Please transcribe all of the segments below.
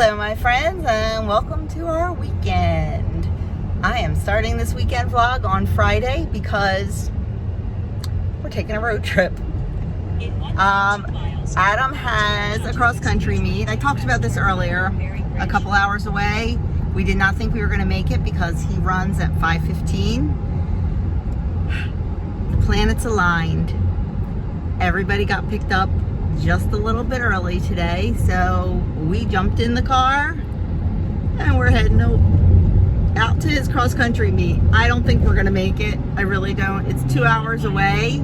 Hello my friends, and welcome to our weekend. I am starting this weekend vlog on Friday because we're taking a road trip. Adam has a cross-country meet. I talked about this earlier, a couple hours away. We did not think we were going to make it because he runs at 5:15. The planets aligned. Everybody got picked up just a little bit early today, so we jumped in the car and we're heading out to his cross-country meet. I don't think we're gonna make it. I really don't. It's 2 hours away.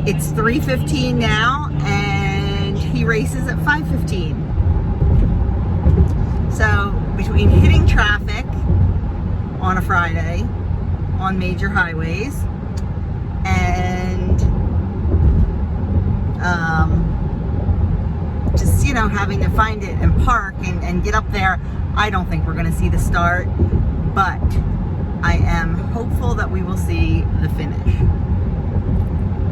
It's 3:15 now and he races at 5:15. So between hitting traffic on a Friday on major highways and just, having to find it and park and get up there, I don't think we're going to see the start, but I am hopeful that we will see the finish.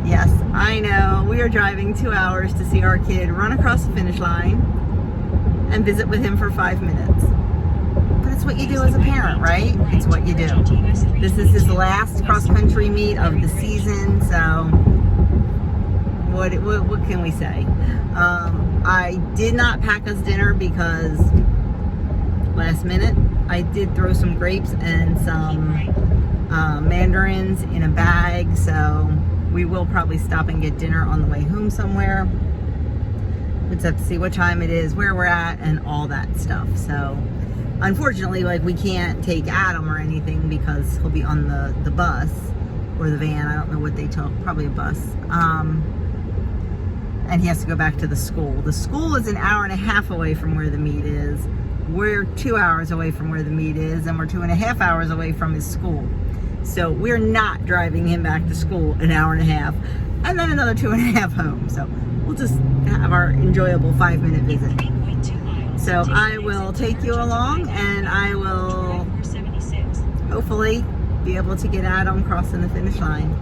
Yes, I know, we are driving 2 hours to see our kid run across the finish line and visit with him for 5 minutes. But it's what you do as a parent, right? It's what you do. This is his last cross-country meet of the season, so what can we say? I did not pack us dinner because last minute I did throw some grapes and some mandarins in a bag, so we will probably stop and get dinner on the way home somewhere. We just have to see what time it is, where we're at, and all that stuff. So unfortunately, we can't take Adam or anything because he'll be on the bus or the van. I don't know what they took, probably a bus. And he has to go back to the school. The school is an hour and a half away from where the meet is. We're 2 hours away from where the meet is, and we're 2.5 hours away from his school. So we're not driving him back to school an hour and a half, and then another 2.5 home. So we'll just have our enjoyable 5-minute visit. So I will take you along, and I will hopefully be able to get Adam crossing the finish line.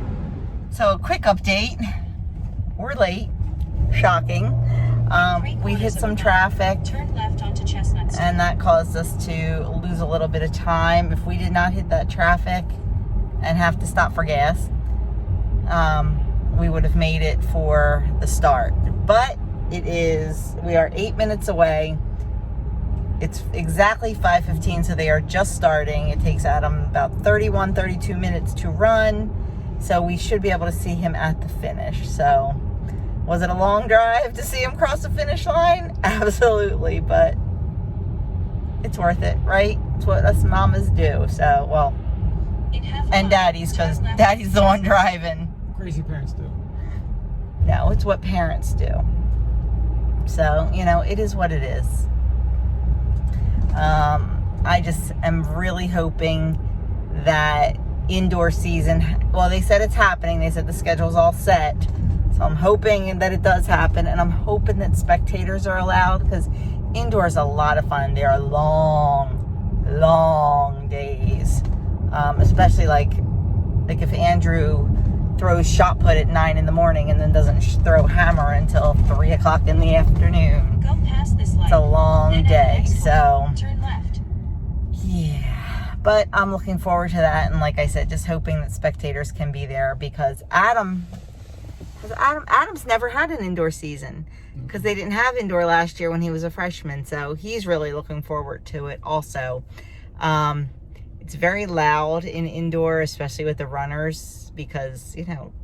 So a quick update. We're late. Shocking. We hit some traffic and that caused us to lose a little bit of time. If we did not hit that traffic and have to stop for gas, we would have made it for the start. But we are 8 minutes away. It's exactly 5:15, so they are just starting. It takes Adam about 32 minutes to run, so we should be able to see him at the finish. So was it a long drive to see him cross the finish line? Absolutely, but it's worth it, right? It's what us mamas do. So, well, and daddies, because daddy's the one driving. Crazy parents do. No, it's what parents do. So, it is what it is. I just am really hoping that indoor season, well, they said it's happening. They said the schedule's all set. So I'm hoping that it does happen, and I'm hoping that spectators are allowed, because indoor is a lot of fun. They are long, long days, especially like if Andrew throws shot put at 9 in the morning and then doesn't throw hammer until 3 o'clock in the afternoon. Go past this light. It's a long day, so turn left. yeah. But I'm looking forward to that, and like I said, just hoping that spectators can be there, because Adam's never had an indoor season because they didn't have indoor last year when he was a freshman. So he's really looking forward to it also. It's very loud in indoor, especially with the runners, because,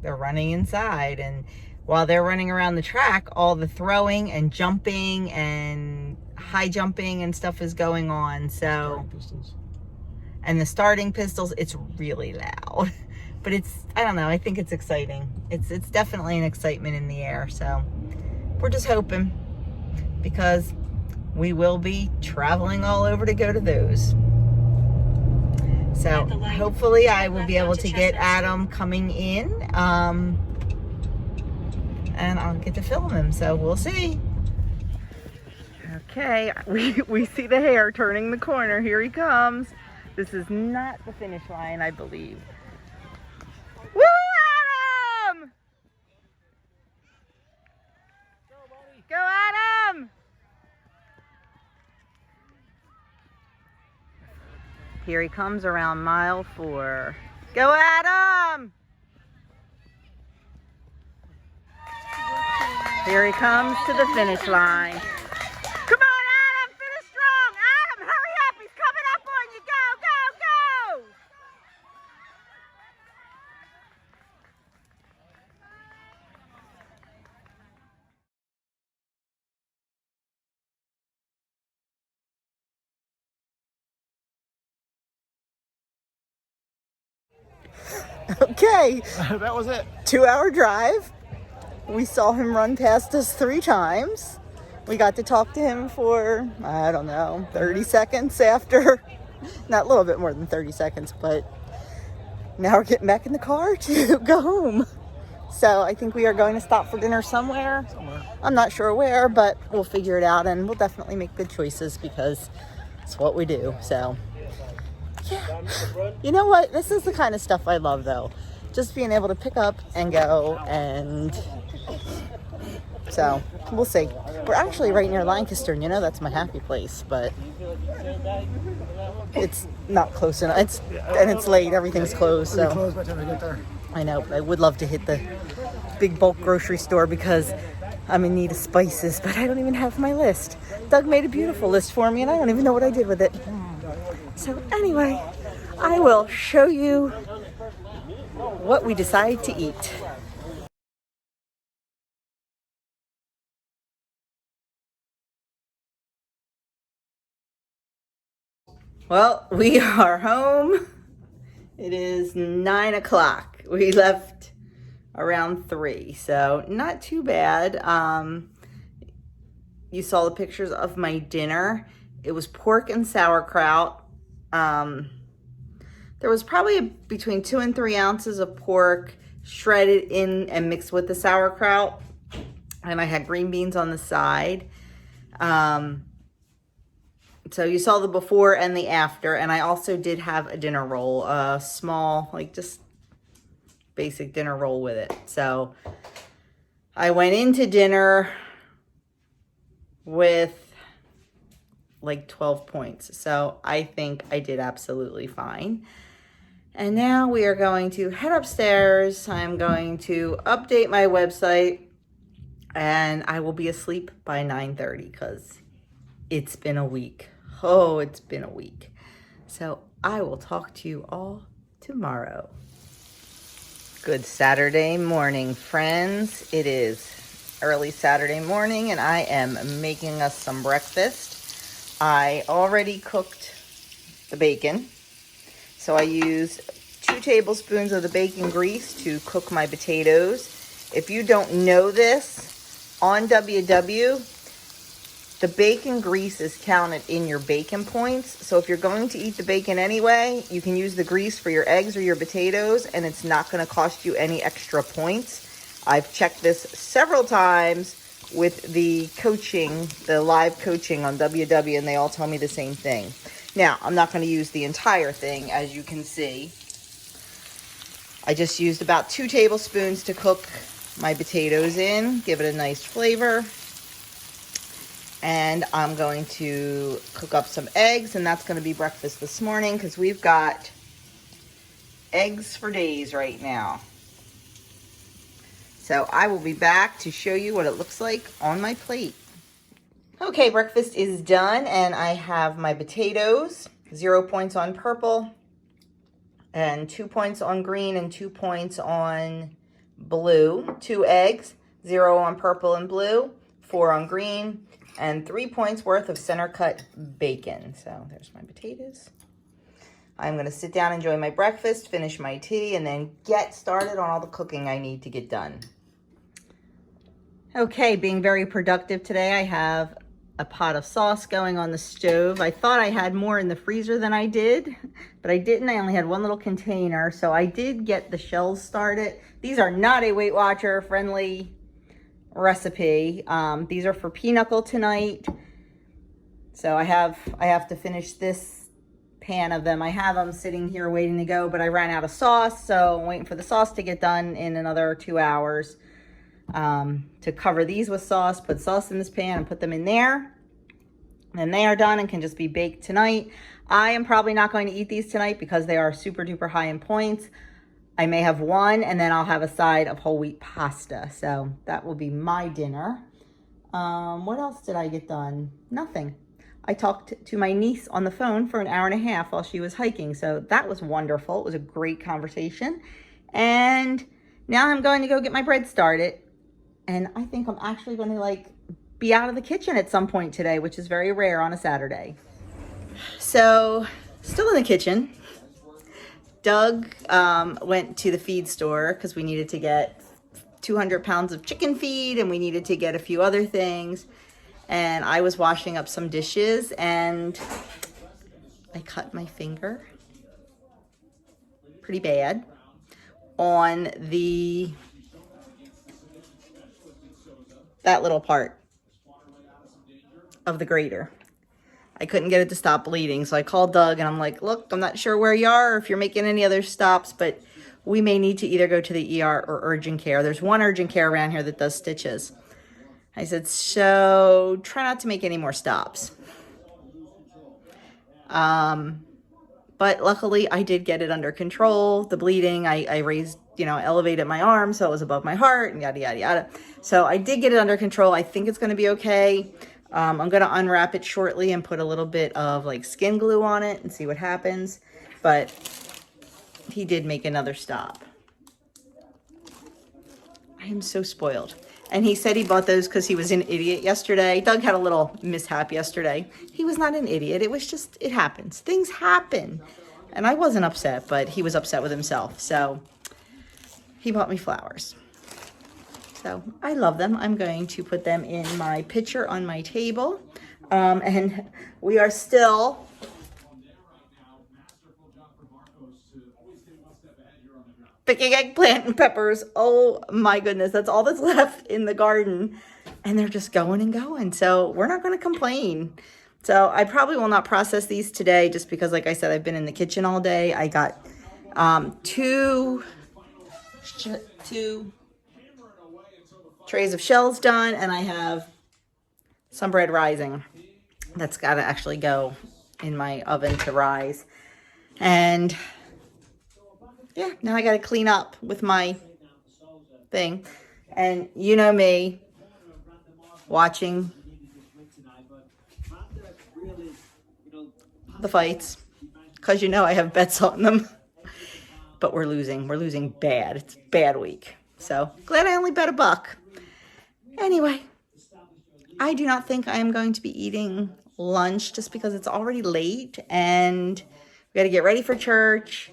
they're running inside. And while they're running around the track, all the throwing and jumping and high jumping and stuff is going on. So, and the starting pistols, it's really loud. But I don't know, I think it's exciting. It's definitely an excitement in the air. So we're just hoping, because we will be traveling all over to go to those. So hopefully I will be able to get Adam coming in, and I'll get to film him. So we'll see. Okay, we see the hare turning the corner. Here he comes. This is not the finish line, I believe. Woo, Adam! Go, Adam! Here he comes around mile 4. Go Adam! Here he comes to the finish line. Come on, Adam, finish strong. Adam, hurry up. He's coming up on you. Go, go, go. Okay. That was it. 2-hour drive. We saw him run past us 3 times. We got to talk to him for, I don't know, 30 seconds after. Not a little bit more than 30 seconds, but now we're getting back in the car to go home. So I think we are going to stop for dinner somewhere. I'm not sure where, but we'll figure it out, and we'll definitely make good choices because it's what we do. So yeah, you know what? This is the kind of stuff I love, though. Just being able to pick up and go, and so we'll see. We're actually right near Lancaster, and you know that's my happy place, but it's not close enough. It's late. Everything's closed. So Closed by the time I get there. I know. I would love to hit the big bulk grocery store because I'm in need of spices, but I don't even have my list. Doug made a beautiful list for me, and I don't even know what I did with it. So anyway, I will show you what we decide to eat. Well, we are home. It is 9 o'clock. We left around 3, so not too bad. You saw the pictures of my dinner. It was pork and sauerkraut. There was probably between 2 and 3 ounces of pork shredded in and mixed with the sauerkraut. And I had green beans on the side. So you saw the before and the after. And I also did have a dinner roll, a small, like just basic dinner roll with it. So I went into dinner with like 12 points. So I think I did absolutely fine. And now we are going to head upstairs. I'm going to update my website, and I will be asleep by 9:30 because it's been a week. Oh, it's been a week. So I will talk to you all tomorrow. Good Saturday morning, friends. It is early Saturday morning, and I am making us some breakfast. I already cooked the bacon. So I use 2 tablespoons of the bacon grease to cook my potatoes. If you don't know this, on WW, the bacon grease is counted in your bacon points. So if you're going to eat the bacon anyway, you can use the grease for your eggs or your potatoes, and it's not going to cost you any extra points. I've checked this several times with the coaching, the live coaching on WW, and they all tell me the same thing. Now, I'm not going to use the entire thing, as you can see. I just used about 2 tablespoons to cook my potatoes in, give it a nice flavor. And I'm going to cook up some eggs, and that's going to be breakfast this morning because we've got eggs for days right now. So I will be back to show you what it looks like on my plate. Okay, breakfast is done, and I have my potatoes, 0 points on purple, and 2 points on green, and 2 points on blue. 2 eggs, 0 on purple and blue, 4 on green, and 3 points worth of center cut bacon. So there's my potatoes. I'm gonna sit down, enjoy my breakfast, finish my tea, and then get started on all the cooking I need to get done. Okay, being very productive today, I have a pot of sauce going on the stove. I thought I had more in the freezer than I did, but I didn't. I only had 1 little container, so I did get the shells started. These are not a Weight Watcher friendly recipe. These are for pinochle tonight. So I have to finish this pan of them. I have them sitting here waiting to go, but I ran out of sauce, so I'm waiting for the sauce to get done in another 2 hours. To cover these with sauce, put sauce in this pan and put them in there. And they are done and can just be baked tonight. I am probably not going to eat these tonight because they are super duper high in points. I may have one, and then I'll have a side of whole wheat pasta. So that will be my dinner. What else did I get done? Nothing. I talked to my niece on the phone for an hour and a half while she was hiking. So that was wonderful. It was a great conversation. And now I'm going to go get my bread started. And I think I'm actually going to be out of the kitchen at some point today, which is very rare on a Saturday. So still in the kitchen. Doug went to the feed store because we needed to get 200 pounds of chicken feed and we needed to get a few other things. And I was washing up some dishes and I cut my finger pretty bad on that little part of the grater. I couldn't get it to stop bleeding, so I called Doug and I'm like, look, I'm not sure where you are or if you're making any other stops, but we may need to either go to the ER or urgent care. There's one urgent care around here that does stitches. I said, so try not to make any more stops. But luckily I did get it under control. The bleeding, I raised, elevated my arm so it was above my heart and yada, yada, yada. So I did get it under control. I think it's going to be okay. I'm going to unwrap it shortly and put a little bit of skin glue on it and see what happens. But he did make another stop. I am so spoiled. And he said he bought those because he was an idiot yesterday. Doug had a little mishap yesterday. He was not an idiot. It was just, it happens. Things happen. And I wasn't upset, but he was upset with himself. So he bought me flowers. So I love them. I'm going to put them in my pitcher on my table. And we are still picking eggplant and peppers. Oh my goodness, that's all that's left in the garden. And they're just going and going. So we're not going to complain. So I probably will not process these today just because, like I said, I've been in the kitchen all day. I got two trays of shells done, and I have some bread rising. That's got to actually go in my oven to rise. And yeah, now I got to clean up with my thing. And you know me, watching the fights, because I have bets on them. But we're losing. We're losing bad. It's a bad week. So glad I only bet $1. Anyway, I do not think I am going to be eating lunch just because it's already late and we got to get ready for church.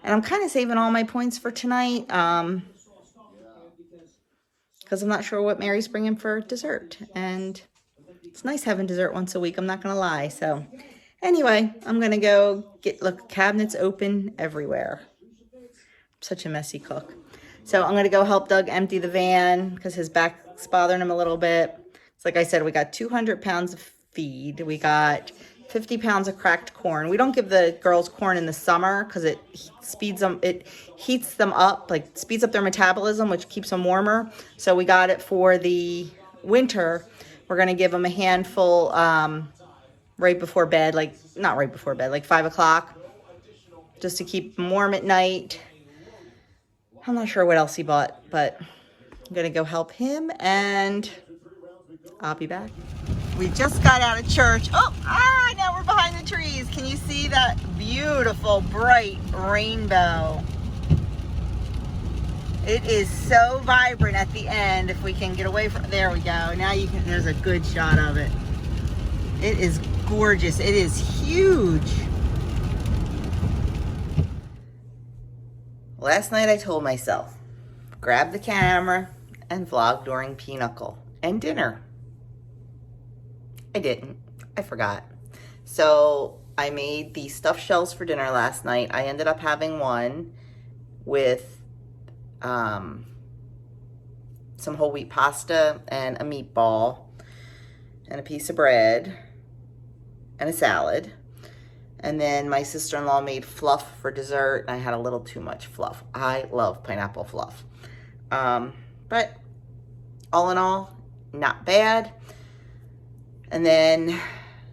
And I'm kind of saving all my points for tonight because I'm not sure what Mary's bringing for dessert. And it's nice having dessert once a week, I'm not going to lie. So anyway, I'm going to go look, cabinets open everywhere. I'm such a messy cook. So I'm going to go help Doug empty the van because his back's bothering him a little bit. It's like I said, we got 200 pounds of feed. We got 50 pounds of cracked corn. We don't give the girls corn in the summer because it heats them up, speeds up their metabolism, which keeps them warmer. So we got it for the winter. We're going to give them a handful right before bed, not right before bed, 5 o'clock, just to keep them warm at night. I'm not sure what else he bought, but I'm going to go help him and I'll be back. We just got out of church. Now we're behind the trees. Can you see that beautiful, bright rainbow? It is so vibrant at the end. If we can get away from, there we go. Now you can, there's a good shot of it. It is gorgeous. It is huge. Last night I told myself, grab the camera and vlog during pinochle and dinner. I didn't. I forgot. So I made the stuffed shells for dinner last night. I ended up having one with some whole wheat pasta and a meatball and a piece of bread and a salad. And then my sister-in-law made fluff for dessert. I had a little too much fluff. I love pineapple fluff. But all in all, not bad. And then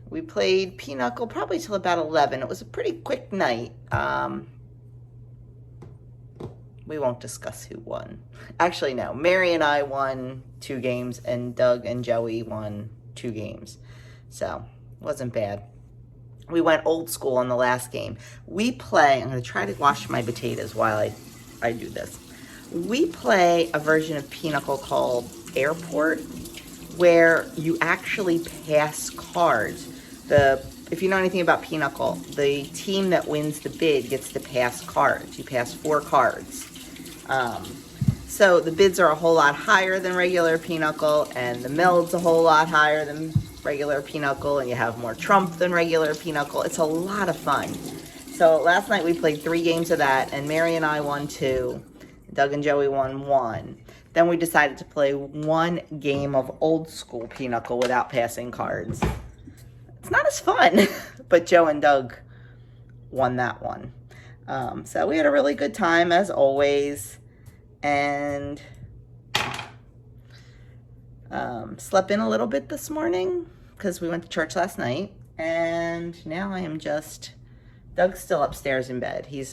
We played pinochle probably till about 11. It was a pretty quick night. We won't discuss who won. Actually, no. Mary and I won 2 games, and Doug and Joey won 2 games. So, wasn't bad. We went old school on the last game. We play, I'm going to try to wash my potatoes while I do this. We play a version of pinochle called Airport, where you actually pass cards. If you know anything about pinochle, the team that wins the bid gets to pass cards. You pass 4 cards. So the bids are a whole lot higher than regular pinochle, and the meld's a whole lot higher than regular pinochle, and you have more trump than regular pinochle. It's a lot of fun. So last night we played 3 games of that, and Mary and I won 2. Doug and Joey won 1. Then we decided to play 1 game of old school pinochle without passing cards. It's not as fun, but Joe and Doug won that one. So we had a really good time as always, and slept in a little bit this morning because we went to church last night, and now I am just, Doug's still upstairs in bed. He's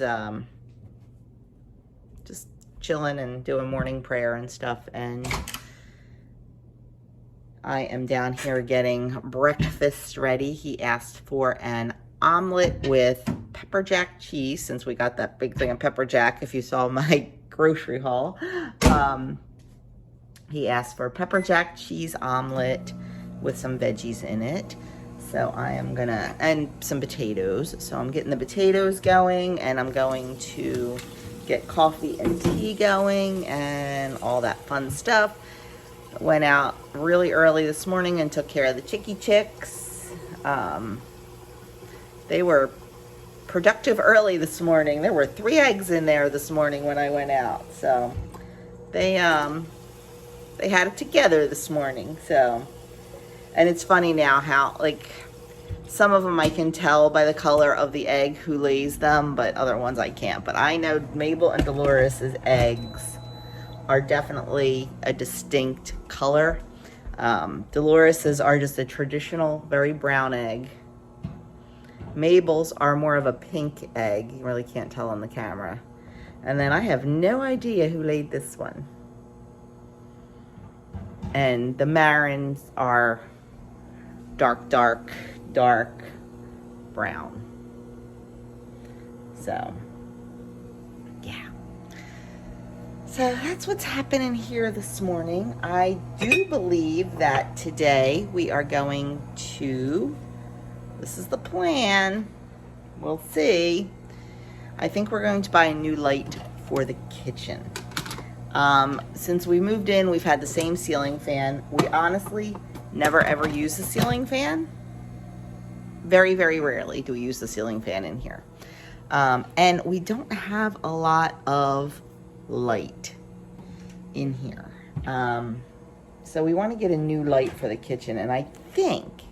just chilling and doing morning prayer and stuff, and I am down here getting breakfast ready. He asked for an omelet with pepper jack cheese, since we got that big thing of pepper jack, if you saw my grocery haul. He asked for a pepper jack cheese omelet with some veggies in it. So I am gonna, and some potatoes. So I'm getting the potatoes going, and I'm going to get coffee and tea going and all that fun stuff. Went out really early this morning and took care of the chicks. They were productive early this morning. There were 3 eggs in there this morning when I went out. So they had it together this morning. So, and it's funny now how, like, some of them I can tell by the color of the egg who lays them, but other ones I can't. But I know Mabel and Dolores's eggs are definitely a distinct color. Dolores's are just a traditional, very brown egg. Mabel's are more of a pink egg. You really can't tell on the camera. And then I have no idea who laid this one. And the Marins are dark brown. So, yeah. So that's what's happening here this morning. I do believe that today we are going to, this is the plan, we'll see. I think we're going to buy a new light for the kitchen. Since we moved in, we've had the same ceiling fan. We honestly never ever use the ceiling fan. Very, very rarely do we use the ceiling fan in here. And we don't have a lot of light in here. So we want to get a new light for the kitchen. And I think,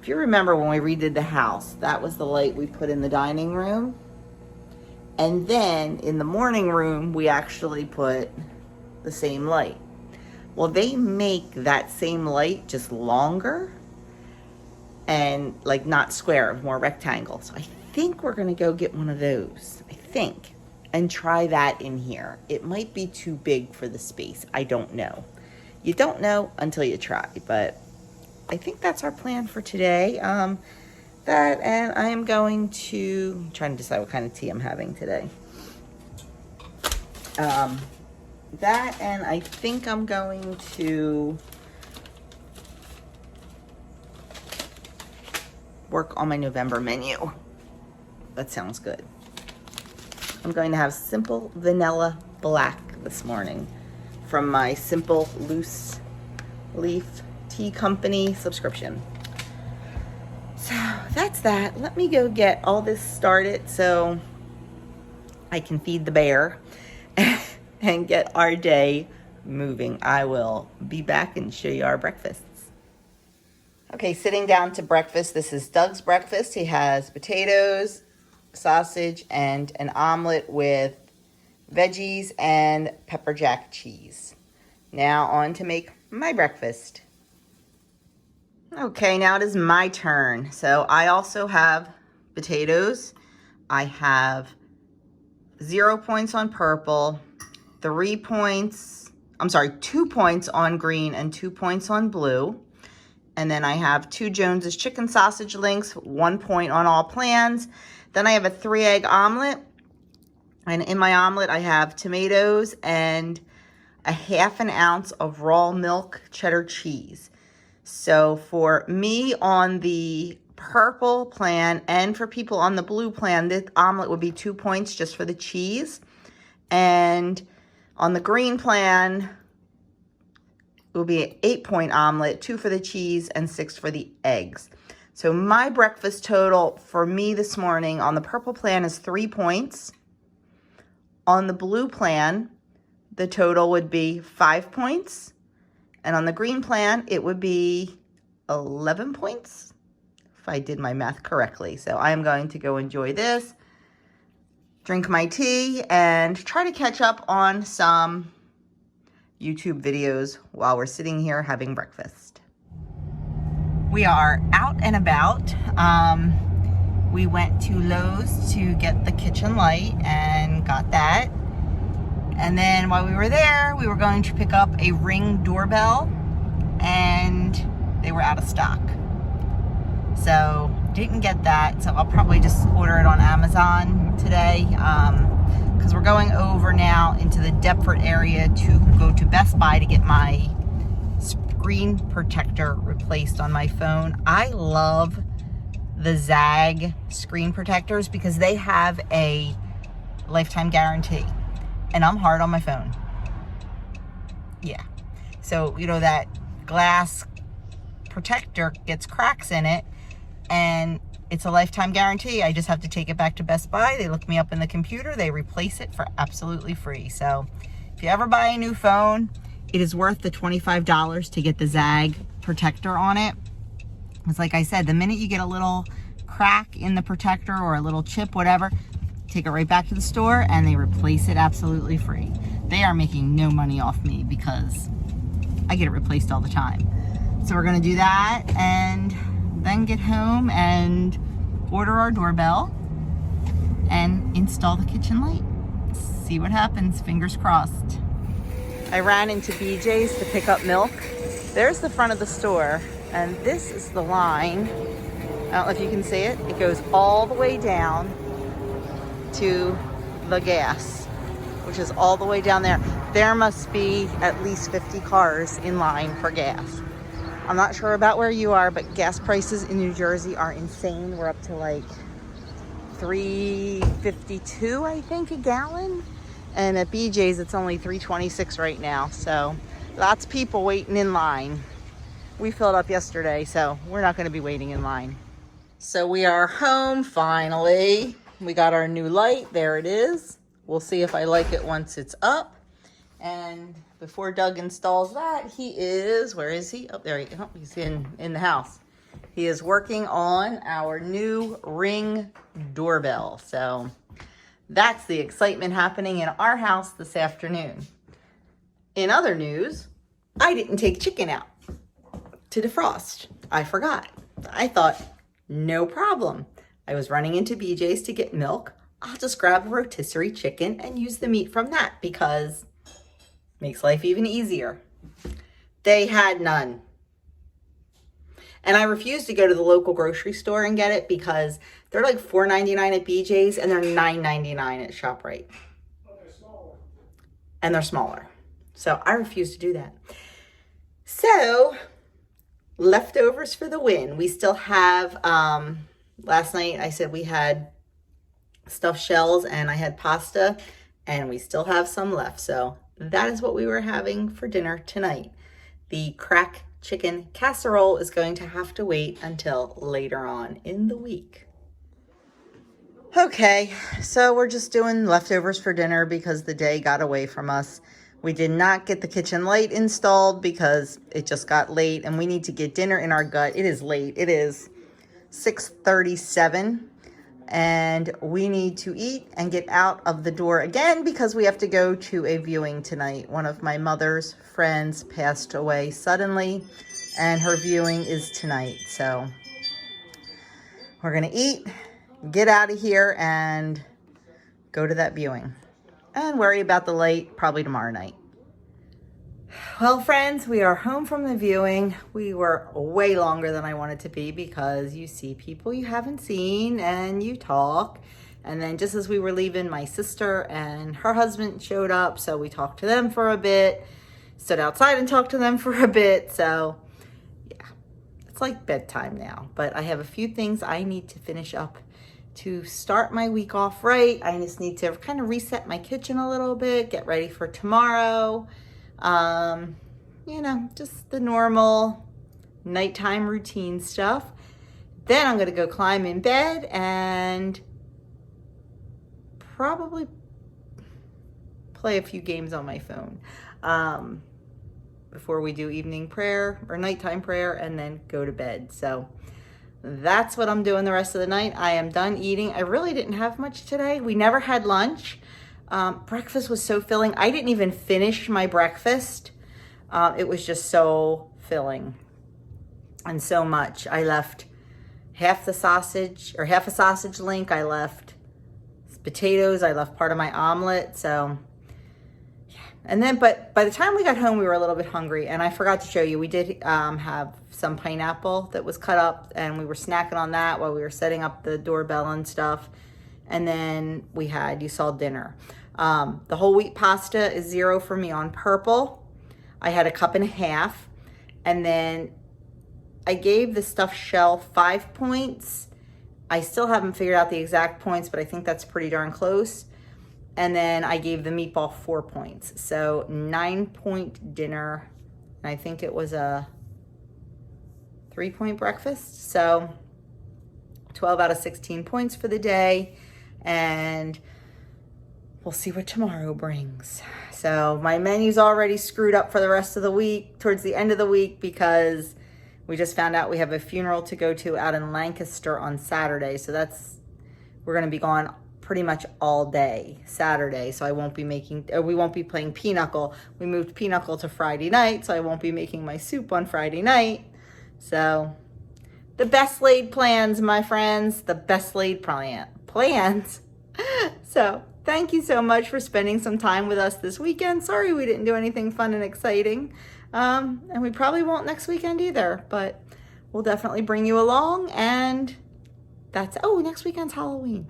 if you remember when we redid the house, that was the light we put in the dining room. And then in the morning room, we actually put the same light. Well, they make that same light just longer and like not square, more rectangle. So I think we're gonna go get one of those, I think, and try that in here. It might be too big for the space. I don't know. You don't know until you try, but I think that's our plan for today. That, and I am going to, I'm trying to decide what kind of tea I'm having today. That, and I think I'm going to work on my November menu. That sounds good. I'm going to have simple vanilla black this morning from my Simple Loose Leaf Tea Company subscription. So that's that. Let me go get all this started so I can feed the bear and get our day moving. I will be back and show you our breakfasts. Okay, sitting down to breakfast. This is Doug's breakfast. He has potatoes, sausage, and an omelet with veggies and pepper jack cheese. Now on to make my breakfast. Okay, now it is my turn. So I also have potatoes. I have 0 points on purple, 2 points on green and 2 points on blue. And then I have 2 Jones's chicken sausage links, 1 point on all plans. Then I have a 3-egg omelet. And in my omelet, I have tomatoes and a 1/2 ounce of raw milk cheddar cheese. So for me on the purple plan and for people on the blue plan, this omelet would be 2 points just for the cheese. And on the green plan, it will be an 8-point omelet, 2 for the cheese and 6 for the eggs. So my breakfast total for me this morning on the purple plan is 3 points. On the blue plan, the total would be 5 points. And on the green plan, it would be 11 points, if I did my math correctly. So I am going to go enjoy this, drink my tea, and try to catch up on some YouTube videos while we're sitting here having breakfast. We are out and about. We went to Lowe's to get the kitchen light and got that. And then while we were there, we were going to pick up a Ring doorbell, and they were out of stock. So didn't get that. So I'll probably just order it on Amazon today, because we're going over now into the Deptford area to go to Best Buy to get my screen protector replaced on my phone. I love the Zag screen protectors because they have a lifetime guarantee. And I'm hard on my phone. Yeah. So, you know, that glass protector gets cracks in it, and it's a lifetime guarantee. I just have to take it back to Best Buy. They look me up in the computer. They replace it for absolutely free. So if you ever buy a new phone, it is worth the $25 to get the Zag protector on it. It's like I said, the minute you get a little crack in the protector or a little chip, whatever, take it right back to the store and they replace it absolutely free. They are making no money off me because I get it replaced all the time. So we're gonna do that and then get home and order our doorbell and install the kitchen light. See what happens, fingers crossed. I ran into BJ's to pick up milk. There's the front of the store, and this is the line. I don't know if you can see it. It goes all the way down to the gas, which is all the way down there. There must be at least 50 cars in line for gas. I'm not sure about where you are, but gas prices in New Jersey are insane. We're up to like $3.52, I think, a gallon. And at BJ's, it's only $3.26 right now. So lots of people waiting in line. We filled up yesterday, so we're not gonna be waiting in line. So we are home finally. We got our new light, there it is. We'll see if I like it once it's up. And before Doug installs that, he is, where is he? Oh, there he is. Oh, he's in the house. He is working on our new Ring doorbell. So that's the excitement happening in our house this afternoon. In other news, I didn't take chicken out to defrost. I forgot. I thought, no problem. I was running into BJ's to get milk. I'll just grab a rotisserie chicken and use the meat from that because it makes life even easier. They had none. And I refused to go to the local grocery store and get it because they're like $4.99 at BJ's and they're $9.99 at ShopRite. And they're smaller. So I refuse to do that. So leftovers for the win. We still have, last night I said we had stuffed shells and I had pasta and we still have some left. So that is what we were having for dinner tonight. The crack chicken casserole is going to have to wait until later on in the week. Okay, so we're just doing leftovers for dinner because the day got away from us. We did not get the kitchen light installed because it just got late and we need to get dinner in our gut. It is late. It is 6:37 and we need to eat and get out of the door again because we have to go to a viewing tonight. One of my mother's friends passed away suddenly and her viewing is tonight. So we're gonna eat, get out of here, and go to that viewing and worry about the light probably tomorrow night. Well, friends, we are home from the viewing. We were way longer than I wanted to be because you see people you haven't seen and you talk. And then just as we were leaving, my sister and her husband showed up. So we talked to them for a bit, stood outside and talked to them for a bit. So yeah, it's like bedtime now. But I have a few things I need to finish up to start my week off right. I just need to kind of reset my kitchen a little bit, get ready for tomorrow. You know, just the normal nighttime routine stuff. Then I'm going to go climb in bed and probably play a few games on my phone before we do evening prayer or nighttime prayer and then go to bed. So that's what I'm doing the rest of the night. I am done eating. I really didn't have much today. We never had lunch. Breakfast was so filling. I didn't even finish my breakfast. It was just so filling and so much. I left half a sausage link. I left potatoes. I left part of my omelet. So yeah. And then, but by the time we got home, we were a little bit hungry, and I forgot to show you, we did have some pineapple that was cut up, and we were snacking on that while we were setting up the doorbell and stuff. And then we had, you saw dinner. The whole wheat pasta is 0 for me on purple. I had a cup and a half. And then I gave the stuffed shell 5 points. I still haven't figured out the exact points, but I think that's pretty darn close. And then I gave the meatball 4 points. So 9-point dinner. And I think it was a 3-point breakfast. So 12 out of 16 points for the day. And we'll see what tomorrow brings. So my menu's already screwed up for the rest of the week, towards the end of the week, because we just found out we have a funeral to go to out in Lancaster on Saturday. So we're going to be gone pretty much all day Saturday. So we won't be playing pinochle. We moved pinochle to Friday night, so I won't be making my soup on Friday night. So the best laid plans, my friends, the best laid plans. So thank you so much for spending some time with us this weekend. Sorry we didn't do anything fun and exciting. And we probably won't next weekend either, but we'll definitely bring you along. And next weekend's Halloween.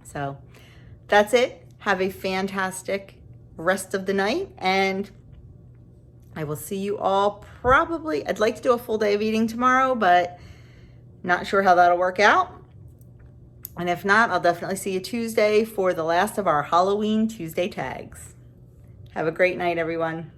So that's it. Have a fantastic rest of the night, and I will see you all probably. I'd like to do a full day of eating tomorrow, but not sure how that'll work out. And if not, I'll definitely see you Tuesday for the last of our Halloween Tuesday tags. Have a great night, everyone.